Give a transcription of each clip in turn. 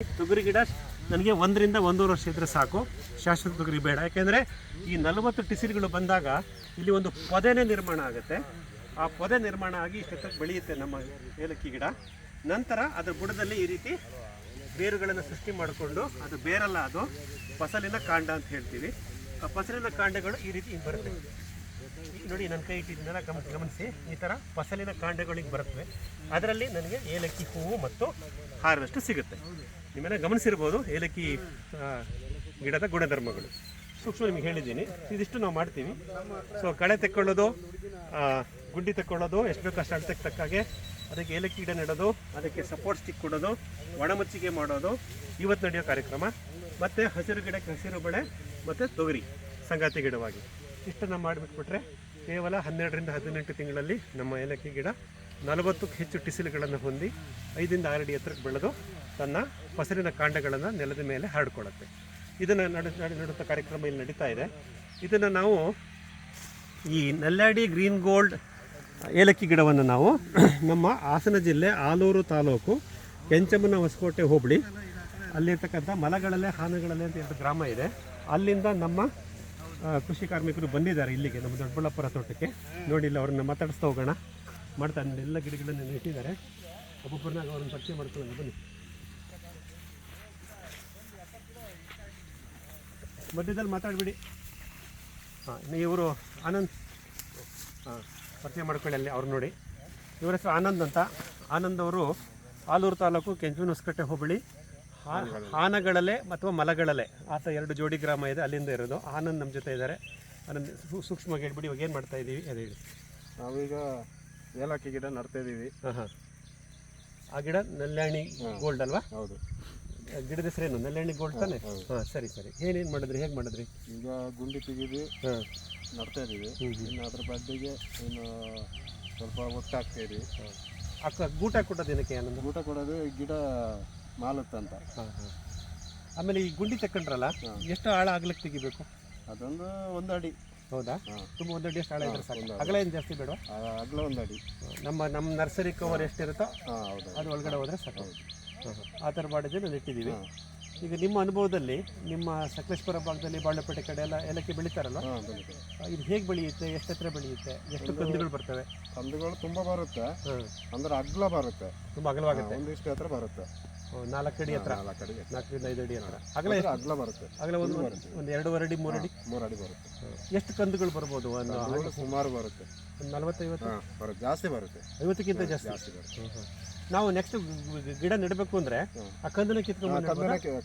ತೊಗರಿ ಗಿಡ ನನಗೆ 1 ರಿಂದ 1.5 ವರ್ಷ ಇದ್ದರೆ ಸಾಕು, ಶಾಶ್ವತ ತೊಗರಿ ಬೇಡ. ಯಾಕೆಂದರೆ ಈ 40 ಟಿಸಿಲ್ಗಳು ಬಂದಾಗ ಇಲ್ಲಿ ಒಂದು ಪೊದೆನೇ ನಿರ್ಮಾಣ ಆಗುತ್ತೆ. ಆ ಪೊದೆ ನಿರ್ಮಾಣ ಆಗಿ ಇಷ್ಟಕ್ಕೆ ಬೆಳೆಯುತ್ತೆ ನಮ್ಮ ಏಲಕ್ಕಿ ಗಿಡ. ನಂತರ ಅದರ ಬುಡದಲ್ಲಿ ಈ ರೀತಿ ಬೇರುಗಳನ್ನು ಸೃಷ್ಟಿ ಮಾಡಿಕೊಂಡು, ಅದು ಬೇರಲ್ಲ, ಅದು ಫಸಲಿನ ಕಾಂಡ ಅಂತ ಹೇಳ್ತೀವಿ. ಆ ಫಸಲಿನ ಕಾಂಡಗಳು ಈ ರೀತಿ ಬರುತ್ತೆ. ನೋಡಿ, ನನ್ನ ಕೈ ಇಟ್ಟಿದ್ದನ್ನೆಲ್ಲ ಗಮನಿಸಿ, ಈ ಥರ ಫಸಲಿನ ಕಾಂಡಗಳಿಗೆ ಬರುತ್ತವೆ. ಅದರಲ್ಲಿ ನನಗೆ ಏಲಕ್ಕಿ ಹೂವು ಮತ್ತು ಹಾರ್ವೆಸ್ಟ್ ಸಿಗುತ್ತೆ. ನಿಮ್ಮೆಲ್ಲ ಗಮನಿಸಿರ್ಬೋದು ಏಲಕ್ಕಿ ಗಿಡದ ಗುಣಧರ್ಮಗಳು. ಸೂಕ್ಷ್ಮ ನಿಮಗೆ ಹೇಳಿದ್ದೀನಿ. ಇದಿಷ್ಟು ನಾವು ಮಾಡ್ತೀವಿ. ಸೊ ಕಳೆ ತೆಕ್ಕೊಳ್ಳೋದು, ಗುಂಡಿ ತೆಕ್ಕೊಳ್ಳೋದು, ಎಷ್ಟು ಬೇಕೋ ಅಷ್ಟು ಅಳತೆಗೆ ತಕ್ಕಾಗೆ ಅದಕ್ಕೆ ಏಲಕ್ಕಿ ಗಿಡ ನೆಡೋದು, ಅದಕ್ಕೆ ಸಪೋರ್ಟ್ ಸ್ಟಿಕ್ ಕೊಡೋದು, ಒಣಮಚ್ಚಿಗೆ ಮಾಡೋದು ಇವತ್ತು ನಡೆಯೋ ಕಾರ್ಯಕ್ರಮ. ಮತ್ತು ಹಸಿರು ಗಿಡಕ್ಕೆ ಹಸಿರು ಬೆಳೆ ಮತ್ತು ತೊಗರಿ ಸಂಗಾತಿ ಗಿಡವಾಗಿ ಇಷ್ಟನ್ನು ಮಾಡಿಬಿಟ್ಬಿಟ್ರೆ ಕೇವಲ 12 ರಿಂದ 18 ತಿಂಗಳಲ್ಲಿ ನಮ್ಮ ಏಲಕ್ಕಿ ಗಿಡ 40ಕ್ಕೂ ಹೆಚ್ಚು ಟಿಸಿಲುಗಳನ್ನು ಹೊಂದಿ 5 ರಿಂದ 6 ಅಡಿ ಎತ್ತರಕ್ಕೆ ಬೆಳೆದು ತನ್ನ ಫಸಲಿನ ಕಾಂಡಗಳನ್ನು ನೆಲದ ಮೇಲೆ ಹರಡ್ಕೊಳ್ಳುತ್ತೆ. ಇದನ್ನು ನಡೆಯುತ್ತ ಕಾರ್ಯಕ್ರಮ ಇಲ್ಲಿ ನಡೀತಾ ಇದೆ. ಇದನ್ನು ನಾವು ಈ ನೆಲ್ಯಾಡಿ ಗ್ರೀನ್ ಗೋಲ್ಡ್ ಏಲಕ್ಕಿ ಗಿಡವನ್ನು ನಾವು ನಮ್ಮ ಹಾಸನ ಜಿಲ್ಲೆ ಆಲೂರು ತಾಲೂಕು ಕೆಂಚಮ್ಮನ ಹೊಸಕೋಟೆ ಹೋಬಳಿ ಅಲ್ಲಿರ್ತಕ್ಕಂಥ ಮಲಗಳಲ್ಲೇ ಹಾನಗಳಲ್ಲೇ ಅಂತ 2 ಗ್ರಾಮ ಇದೆ. ಅಲ್ಲಿಂದ ನಮ್ಮ ಕೃಷಿ ಕಾರ್ಮಿಕರು ಬಂದಿದ್ದಾರೆ ಇಲ್ಲಿಗೆ, ನಮ್ಮ ದೊಡ್ಡಬಳ್ಳಾಪುರ ತೋಟಕ್ಕೆ. ನೋಡಿ, ಇಲ್ಲಿ ಅವ್ರನ್ನ ಮಾತಾಡಿಸ್ತಾ ಹೋಗೋಣ. ಮಾಡ್ತಾರೆ, ಎಲ್ಲ ಗಿಡಗಳನ್ನು ನೆಟ್ಟಿದ್ದಾರೆ. ಒಬ್ಬೊಬ್ಬರನ್ನಾಗ ಅವ್ರನ್ನ ಪರಿಚಯ ಮಾಡ್ಕೊಳ್ಳೋಣ, ಬನ್ನಿ. ಮಧ್ಯದಲ್ಲಿ ಮಾತಾಡ್ಬಿಡಿ. ಇವರು ಆನಂದ್, ಪರಿಚಯ ಮಾಡ್ಕೊಳ್ಳಿ ಅಲ್ಲಿ ಅವ್ರು. ನೋಡಿ, ಇವರ ಹೆಸರು ಆನಂದ್ ಅಂತ. ಆನಂದ್ ಅವರು ಆಲೂರು ತಾಲೂಕು ಕೆಂಚಮ್ಮನ ಹೊಸಕೋಟೆ ಹೋಬಳಿ ಹಾನಗಳಲೆ ಅಥವಾ ಮಲಗಳಲೆ ಆತ 2 ಜೋಡಿ ಗ್ರಾಮ ಇದೆ, ಅಲ್ಲಿಂದ ಇರೋದು. ಆನಂದ್ ನಮ್ಮ ಜೊತೆ ಇದ್ದಾರೆ. ಆನಂದ್ ಸೂಕ್ಷ್ಮವಾಗಿ ಹೇಳ್ಬಿಡಿ, ಇವಾಗ ಏನು ಮಾಡ್ತಾ ಇದ್ದೀವಿ ಅದು ಹೇಳಿ. ನಾವೀಗ ಏಲಕ್ಕಿ ಗಿಡ ನಡ್ತಾ ಇದ್ದೀವಿ. ಆ ಗಿಡ ನೆಲ್ಯಾಣಿ ಗೋಲ್ಡ್ ಅಲ್ವಾ? ಹೌದು. ಗಿಡದ ಹೆಸರೇನು? ನೆಲ್ಯಾಣಿ ಗೋಲ್ಡ್ ತಾನೆ? ಹಾಂ, ಸರಿ. ಏನೇನು ಮಾಡಿದ್ರಿ, ಹೇಗೆ ಮಾಡಿದ್ರಿ? ಈಗ ಗುಂಡಿ ತೆಗೆದು ನಡ್ತಾ ಇದ್ದೀವಿ. ಇನ್ನು ಅದ್ರ ಬಡ್ಡಿಗೆ ಇನ್ನು ಸ್ವಲ್ಪ ಒಟ್ಟು ಹಾಕ್ತಾ ಇದ್ದೀವಿ. ಗೂಟ ಕೊಟ್ಟೋದು ಏನಕ್ಕೆ? ಆನಂದ್ ಊಟ ಕೊಡೋದು ಗಿಡ ಮಾಲತ್ತಂತ. ಆಮೇಲೆ ಈ ಗುಂಡಿ ತಕೊಂಡ್ರಲ್ಲ, ಎಷ್ಟು ಆಳ ಆಗ್ಲಿಕ್ಕೆ ತೆಗಿಬೇಕು? ಅದೊಂದು 1 ಅಡಿ. ಹೌದಾ? ತುಂಬ 1 ಅಡಿ ಎಷ್ಟು ಆಳ ಇದ್ರೆ ಸಾಕು? ಅಗಲ ಏನು ಜಾಸ್ತಿ ಬೇಡ? ಅಗಲ 1 ಅಡಿ. ನಮ್ಮ ನರ್ಸರಿ ಕವರ್ ಎಷ್ಟಿರುತ್ತೋ ಹೌದು, ಅದು ಒಳಗಡೆ ಹೋದರೆ ಸಾಕು. ಆ ಥರ ಮಾಡಿದ್ರೆ ನಾವು ಇಟ್ಟಿದ್ದೀವಿ. ಈಗ ನಿಮ್ಮ ಅನುಭವದಲ್ಲಿ ನಿಮ್ಮ ಸಕಲೇಶ್ಪುರ ಭಾಗದಲ್ಲಿ ಬಾಳೆಪೇಟೆ ಕಡೆ ಎಲ್ಲ ಏಲಕ್ಕಿ ಬೆಳೀತಾರಲ್ಲ, ಇದು ಹೇಗೆ ಬೆಳೆಯುತ್ತೆ? ಎಷ್ಟು ಎತ್ತರ ಬೆಳೆಯುತ್ತೆ? ಎಷ್ಟು ಕಂದುಗಳು ಬರ್ತವೆ? ಕಂದುಗಳು ತುಂಬ ಬರುತ್ತೆ. ಅಂದ್ರೆ ಅಗಲ ಬರುತ್ತೆ, ತುಂಬ ಅಗಲವಾಗುತ್ತೆ. ಒಂದಿಷ್ಟು ಹತ್ರ ಬರುತ್ತೆ. 4 ಅಡಿ ಹತ್ರ, 4 ರಿಂದ 5 ಅಡಿ ಹತ್ರ ಅಗಲ ಬರುತ್ತೆ. ಅಗಲ ಒಂದು 2.5 ಅಡಿ, 3 ಅಡಿ, 3 ಅಡಿ ಬರುತ್ತೆ. ಎಷ್ಟು ಕಂದುಗಳು ಬರ್ಬೋದು? ಸುಮಾರು ಬರುತ್ತೆ. 40-50 ಬರುತ್ತೆ, ಜಾಸ್ತಿ ಬರುತ್ತೆ. 50ಕ್ಕಿಂತ ಜಾಸ್ತಿ ಬರುತ್ತೆ. ನಾವು ನೆಕ್ಸ್ಟ್ ಗಿಡ ನೆಡಬೇಕು ಅಂದ್ರೆ ಆ ಕಂದನ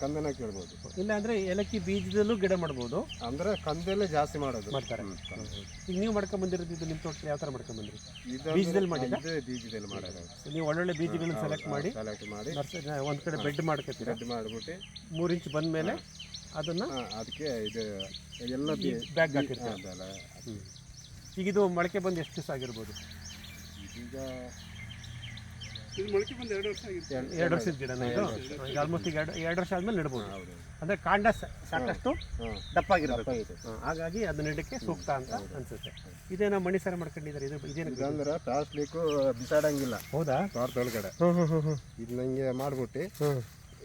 ಕಂದನ ಕೇಳ್ಬೋದು. ಇಲ್ಲ ಅಂದ್ರೆ ಏಲಕ್ಕಿ ಬೀಜದಲ್ಲೂ ಗಿಡ ಮಾಡ್ಬೋದು. ಅಂದ್ರೆ ಕಂದಲ್ಲೇ ಜಾಸ್ತಿ ಮಾಡ್ತಾರೆ. ಈಗ ನೀವು ಮಾಡ್ಕೊಂಡ್ ಬಂದಿರೋದು ನಿಮ್ಮ ತೋಟದಲ್ಲಿ ಯಾವ ತರ ಮಾಡ್ಕೊಂಡ್ ಬಂದ್ರಿ? ಬೀಜದಲ್ಲಿ ಮಾಡಿಲ್ಲ? ಬೀಜದಲ್ಲಿ ಮಾಡೋದು. ನೀವು ಒಳ್ಳೊಳ್ಳೆ ಬೀಜಗಳನ್ನ ಸೆಲೆಕ್ಟ್ ಮಾಡಿ ಒಂದ್ ಕಡೆ ಬೆಡ್ ಮಾಡ್ಕೊತೀರ. ಬೆಡ್ ಮಾಡ್ಬಿಟ್ಟು 3 ಇಂಚ್ ಬಂದ ಮೇಲೆ ಅದನ್ನ ಅದಕ್ಕೆ ಇದು ಎಲ್ಲ ಬ್ಯಾಗ್ ಹಾಕಿರ್ತೀರ. ಈಗ ಇದು ಮೊಳಕೆ ಬಂದು ಎಷ್ಟು ದಿವಸ ಆಗಿರ್ಬೋದು? ಈಗ ಮೊಳಕೆ ಬಂದು 2 ವರ್ಷ ಆಗಿರುತ್ತೆ. 2 ವರ್ಷದ ಗಿಡನ ಇದು. ಈಗ ಆಲ್ಮೋಸ್ಟ್ ಈಗ 2 ವರ್ಷ ಆದ್ಮೇಲೆ ನೆಡ್ಬೋದು. ಅಂದ್ರೆ ಕಾಂಡ ಸಾಕಷ್ಟು ದಪ್ಪಾಗಿರುತ್ತೆ, ಹಾಗಾಗಿ ಅದು ನೆಡಕ್ಕೆ ಸೂಕ್ತ ಅಂತ ಅನ್ಸುತ್ತೆ. ಇದೇನೋ ಮಣಿ ಸರ ಮಾಡ್ಕೊಂಡಿದ್ದಾರೆ. ಇದೇನು ಅಂದ್ರೆ ಪ್ಲಾಸ್ಟಿಕ್ ಬಿಸಾಡಂಗಿಲ್ಲ. ಹೌದಾ? ತೋಟದೊಳಗಡೆ ಇದು ನಂಗೆ ಮಾಡ್ಬಿಟ್ಟು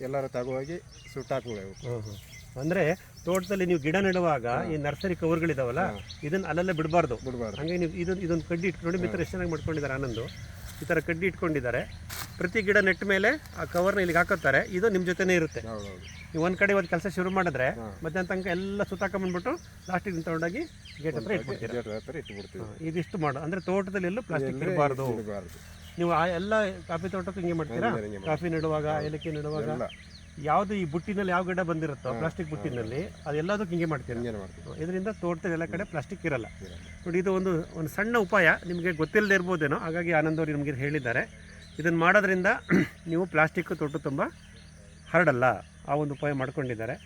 ಎಲ್ಲರೂ ತಗೋಗಿ ಸುಟ್ಟಾಕ್ಬೇಕು. ಅಂದ್ರೆ ತೋಟದಲ್ಲಿ ನೀವು ಗಿಡ ನೆಡುವಾಗ ಈ ನರ್ಸರಿ ಕವರ್ಗಳಿದಾವಲ್ಲ, ಇದನ್ನ ಅಲ್ಲೆಲ್ಲ ಬಿಡಬಾರ್ದು. ಹಂಗೆ ನೀವು ಇದೊಂದು ಕಡ್ಡಿ ಇಟ್ಕೊಂಡು ಮಿತ್ರ ಎಷ್ಟು ಚೆನ್ನಾಗಿ ಮಾಡ್ಕೊಂಡಿದ್ದಾರೆ. ಆನಂದು ಈ ಥರ ಕಡ್ಡಿ ಇಟ್ಕೊಂಡಿದ್ದಾರೆ. ಪ್ರತಿ ಗಿಡ ನೆಟ್ಟ ಮೇಲೆ ಆ ಕವರ್ನ ಇಲ್ಲಿಗೆ ಹಾಕೋತಾರೆ. ಇದು ನಿಮ್ಮ ಜೊತೆನೇ ಇರುತ್ತೆ. ನೀವು ಒಂದು ಕಡೆ ಒಂದು ಕೆಲಸ ಶುರು ಮಾಡಿದ್ರೆ ಮಧ್ಯಾಹ್ನ ತನಕ ಎಲ್ಲ ಸುತ್ತಾಕೊಂಡ್ಬಿಟ್ಟು ಲಾಸ್ಟಿಗೆ ತಗೊಂಡೋಗಿ ಗೇಟ್ ಹತ್ರ ಇಟ್ಬಿಡ್ತೀವಿ. ಇದಿಷ್ಟು ಮಾಡೋ ಅಂದರೆ ತೋಟದಲ್ಲಿ ಎಲ್ಲೂ ಪ್ಲಾಸ್ಟಿಕ್ ಇರಬಾರ್ದು. ನೀವು ಎಲ್ಲ ಕಾಫಿ ತೋಟಕ್ಕೂ ಹಿಂಗೆ ಮಾಡ್ತೀರಾ? ಕಾಫಿ ನೆಡುವಾಗ, ಏಲಕ್ಕಿ ನೆಡುವಾಗ ಯಾವುದು ಈ ಬುಟ್ಟಿನಲ್ಲಿ ಯಾವ ಗಿಡ ಬಂದಿರುತ್ತೋ ಪ್ಲಾಸ್ಟಿಕ್ ಬುಟ್ಟಿನಲ್ಲಿ ಅದೆಲ್ಲದಕ್ಕೂ ಹಿಂಗೆ ಮಾಡ್ತೀರಾ. ಇದರಿಂದ ತೋಟದಲ್ಲಿ ಎಲ್ಲ ಕಡೆ ಪ್ಲಾಸ್ಟಿಕ್ ಇರಲ್ಲ. ನೋಡಿ, ಇದು ಒಂದು ಸಣ್ಣ ಉಪಾಯ, ನಿಮಗೆ ಗೊತ್ತಿಲ್ಲದೆ ಇರ್ಬೋದೇನೋ, ಹಾಗಾಗಿ ಆನಂದ್ ಅವರು ನಿಮಗೆ ಹೇಳಿದ್ದಾರೆ. ಇದನ್ನು ಮಾಡೋದ್ರಿಂದ ನೀವು ಪ್ಲಾಸ್ಟಿಕ್ ತೋಟ ತುಂಬ ಹರಡಲ್ಲ. ಆ ಒಂದು ಉಪಾಯ ಮಾಡ್ಕೊಂಡಿದ್ದಾರೆ.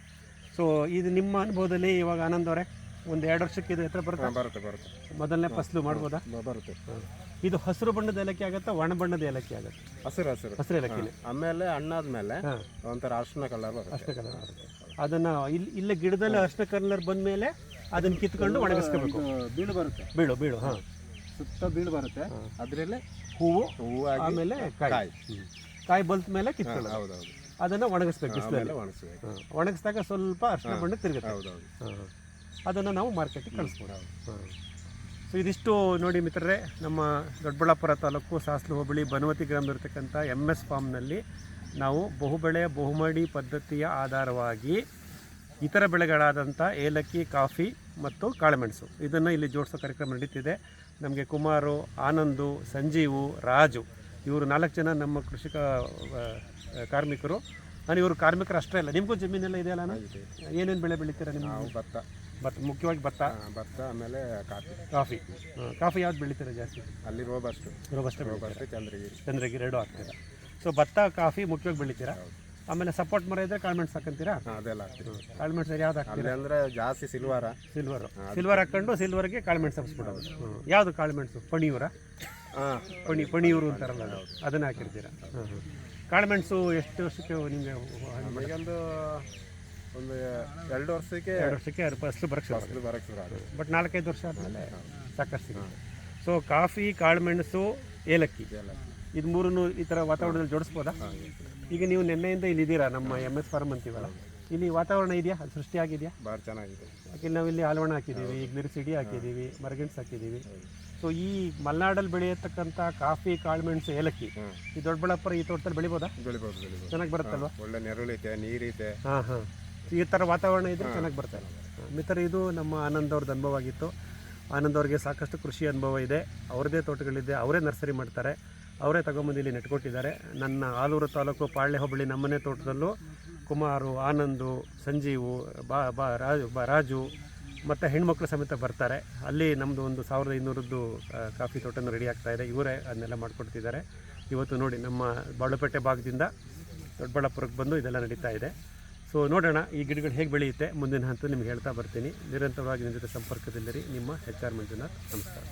ಸೊ ಇದು ನಿಮ್ಮ ಅನುಭವದಲ್ಲಿ ಇವಾಗ ಆನಂದ್ ಅವರೇ ಒಂದು 2 ವರ್ಷಕ್ಕೆ ಇದು ಎತ್ತರ ಬರುತ್ತೆ. ಮೊದಲನೇ ಫಸಲು ಮಾಡ್ಬೋದಾ? ಬರುತ್ತೆ. ಇದು ಹಸಿರು ಬಣ್ಣದ ಏಲಕ್ಕಿ ಆಗುತ್ತಾ, ಒಣ ಬಣ್ಣದ ಏಲಕ್ಕಿ ಆಗುತ್ತೆ? ಹಸಿರು ಏಲಕ್ಕಿ. ಆಮೇಲೆ ಹಣ್ಣಾದ್ಮೇಲೆ ಒಂಥರ ಅರ್ಶಿನ ಕಲರ್ ಬರುತ್ತೆ. ಅದನ್ನ ಇಲ್ಲಿ ಗಿಡದಲ್ಲಿ ಅರ್ಶಿನ ಕಲರ್ ಬಂದ್ಮೇಲೆ ಅದನ್ನ ಕಿತ್ಕೊಂಡು ಒಣಗಿಸ್ಕೋಬೇಕು. ಬೀಳು ಬರುತ್ತೆ. ಬೀಳು ಸುತ್ತ ಬೀಳು ಬರುತ್ತೆ. ಅದರಲ್ಲೇ ಹೂವು ಆಮೇಲೆ ಕಾಯಿ ಬಲ್ತ ಮೇಲೆ ಕಿತ್ಕೊಳ್ಳೋದು. ಹೌದೌದು. ಅದನ್ನು ಒಣಗಿಸ್ಬೇಕು ಬಿಸಿಲಲ್ಲಿ. ಆಮೇಲೆ ಒಣಗಿಸ್ಬೇಕು. ಒಣಗಿಸಿದಾಗ ಸ್ವಲ್ಪ ಅರಿಶಿನ ಬಣ್ಣ ತಿರುಗುತ್ತೆ. ಹೌದೌದು. ಅದನ್ನು ನಾವು ಮಾರ್ಕೆಟಿಗೆ ಕಳಿಸ್ಬೋದು. ಸೊ ಇದಿಷ್ಟು ನೋಡಿ ಮಿತ್ರರೇ, ನಮ್ಮ ದೊಡ್ಡಬಳ್ಳಾಪುರ ತಾಲೂಕು ಸಾಸ್ಲು ಹೋಬಳಿ ಬನವತಿ ಗ್ರಾಮದಲ್ಲಿರ್ತಕ್ಕಂಥ MS ಫಾರ್ಮ್ನಲ್ಲಿ ನಾವು ಬಹುಬೆಳೆ ಬಹುಮಡಿ ಪದ್ಧತಿಯ ಆಧಾರವಾಗಿ ಇತರ ಬೆಳೆಗಳಾದಂಥ ಏಲಕ್ಕಿ, ಕಾಫಿ ಮತ್ತು ಕಾಳುಮೆಣಸು ಇದನ್ನು ಇಲ್ಲಿ ಜೋಡಿಸೋ ಕಾರ್ಯಕ್ರಮ ನಡೀತಿದೆ. ನಮಗೆ ಕುಮಾರು, ಆನಂದು, ಸಂಜೀವು, ರಾಜು ಇವರು 4 ಜನ ನಮ್ಮ ಕೃಷಿಕ ಕಾರ್ಮಿಕರು. ನಾನು ಇವರು ಕಾರ್ಮಿಕರು ಅಷ್ಟೇ ಅಲ್ಲ, ನಿಮಗೂ ಜಮೀನೆಲ್ಲ ಇದೆಯಲ್ಲ? ಏನೇನು ಬೆಳೆ ಬೆಳಿತೀರಾ ನಿಮ್ಮ? ಭತ್ತ, ಮುಖ್ಯವಾಗಿ ಭತ್ತ, ಆಮೇಲೆ ಕಾಫಿ ಯಾವ್ದು ಬೆಳಿತೀರಾ ಜಾಸ್ತಿ? ಅಲ್ಲಿ ರೋಬಸ್ಟು, ಚಂದ್ರಗಿರಿ 2 ಹಾಕ್ತೀರಾ. ಸೊ ಭತ್ತ, ಕಾಫಿ ಮುಖ್ಯವಾಗಿ ಬೆಳಿತೀರಾ. ಆಮೇಲೆ ಸಪೋರ್ಟ್ ಮರ ಇದ್ದರೆ ಕಾಳುಮೆಣಸು ಹಾಕಂತೀರಾ? ಅದೆಲ್ಲ ಹಾಕ್ತೀವಿ. ಕಾಳುಮೆಣಸು ಯಾವ್ದು ಹಾಕ್ತೀರಾ? ಅಂದರೆ ಜಾಸ್ತಿ ಸಿಲ್ವರ್ ಹಾಕ್ಕೊಂಡು ಸಿಲ್ವರ್ಗೆ ಕಾಳುಮೆಣಸು ಹಾಕ್ಸ್ಬಿಡೋದು. ಯಾವುದು ಕಾಳುಮೆಣಸು? ಪಣಿಯೂರ? ಪಣಿಯೂರು ಅಂತಾರಲ್ಲ, ಅದನ್ನು ಹಾಕಿರ್ತೀರಾ. ಕಾಳುಮೆಣಸು ಎಷ್ಟು ವರ್ಷಕ್ಕೆ ನಿಮಗೆ? ನಮಗೊಂದು 2 ವರ್ಷಕ್ಕೆ ಫಸಲು ಬರೋಕ್ಕೆ ಬಟ್ 4-5 ವರ್ಷ ಆದಮೇಲೆ ಸಾಕಷ್ಟು ಸಿಗುತ್ತೆ. ಸೊ ಕಾಫಿ, ಕಾಳುಮೆಣಸು, ಏಲಕ್ಕಿ ಇದು 3 ಈ ಥರ ವಾತಾವರಣದಲ್ಲಿ ಜೋಡಿಸ್ಬೋದಾ? ಈಗ ನೀವು ನಿನ್ನೆಯಿಂದ ಇಲ್ಲಿದ್ದೀರಾ, ನಮ್ಮ MS ಫಾರ್ಮ್ ಅಂತೀವಲ್ಲ, ಇಲ್ಲಿ ವಾತಾವರಣ ಇದೆಯಾ? ಅದು ಸೃಷ್ಟಿಯಾಗಿದೆಯಾ? ಭಾಳ ಚೆನ್ನಾಗಿದೆ. ಯಾಕೆ ನಾವಿಲ್ಲಿ ಆಲವಣ ಹಾಕಿದ್ದೀವಿ, ಈಗ ಮಿರ್ಸಿಡಿ ಹಾಕಿದ್ದೀವಿ, ಮರಗೆಣಸು ಹಾಕಿದ್ದೀವಿ. ಸೊ ಈ ಮಲೆನಾಡಲ್ಲಿ ಬೆಳೆಯತಕ್ಕಂಥ ಕಾಫಿ, ಕಾಳುಮೆಣಸು, ಏಲಕ್ಕಿ ಈ ದೊಡ್ಡಬಳ್ಳಾಪುರ ಈ ತೋಟದಲ್ಲಿ ಬೆಳಿಬೋದಾ? ಬೆಳಿಬೋದು. ಚೆನ್ನಾಗಿ ಬರುತ್ತಲ್ವಾ? ಒಳ್ಳೆ ನೆರಳೈತೆ, ನೀರೈತೆ. ಈ ಥರ ವಾತಾವರಣ ಇದ್ದರೆ ಚೆನ್ನಾಗಿ ಬರ್ತಾರೆ. ಮಿತ್ರ, ಇದು ನಮ್ಮ ಆನಂದ್ ಅವ್ರದ್ದು ಅನುಭವ ಆಗಿತ್ತು. ಆನಂದ್ ಅವ್ರಿಗೆ ಸಾಕಷ್ಟು ಕೃಷಿ ಅನುಭವ ಇದೆ, ಅವ್ರದ್ದೇ ತೋಟಗಳಿದೆ, ಅವರೇ ನರ್ಸರಿ ಮಾಡ್ತಾರೆ, ಅವರೇ ತಗೊಂಬಂದು ಇಲ್ಲಿ ನೆಟ್ಕೊಟ್ಟಿದ್ದಾರೆ. ನನ್ನ ಆಲೂರು ತಾಲೂಕು ಪಾಳ್ಯ ಹೋಬಳಿ ನಮ್ಮನೆ ತೋಟದಲ್ಲೂ ಕುಮಾರು, ಆನಂದು, ಸಂಜೀವು, ರಾಜು ಮತ್ತು ಹೆಣ್ಮಕ್ಳು ಸಮೇತ ಬರ್ತಾರೆ. ಅಲ್ಲಿ ನಮ್ಮದು ಒಂದು 1500ದ್ದು ಕಾಫಿ ತೋಟನೂ ರೆಡಿ ಆಗ್ತಾಯಿದೆ. ಇವರೇ ಅದನ್ನೆಲ್ಲ ಮಾಡಿಕೊಡ್ತಿದ್ದಾರೆ. ಇವತ್ತು ನೋಡಿ ನಮ್ಮ ಬಾಳುಪೇಟೆ ಭಾಗದಿಂದ ದೊಡ್ಡಬಳ್ಳಾಪುರಕ್ಕೆ ಬಂದು ಇದೆಲ್ಲ ನಡೀತಾ ಇದೆ. ಸೊ ನೋಡೋಣ ಈ ಗಿಡಗಳು ಹೇಗೆ ಬೆಳೆಯುತ್ತೆ ಮುಂದಿನ ಹಂತ ನಿಮ್ಗೆ ಹೇಳ್ತಾ ಬರ್ತೀನಿ. ನಿರಂತರವಾಗಿ ನಿಮ್ಮ ಜೊತೆ ಸಂಪರ್ಕದಲ್ಲಿರಿ. ನಿಮ್ಮ HR ಮಂಜುನಾಥ್. ನಮಸ್ಕಾರ.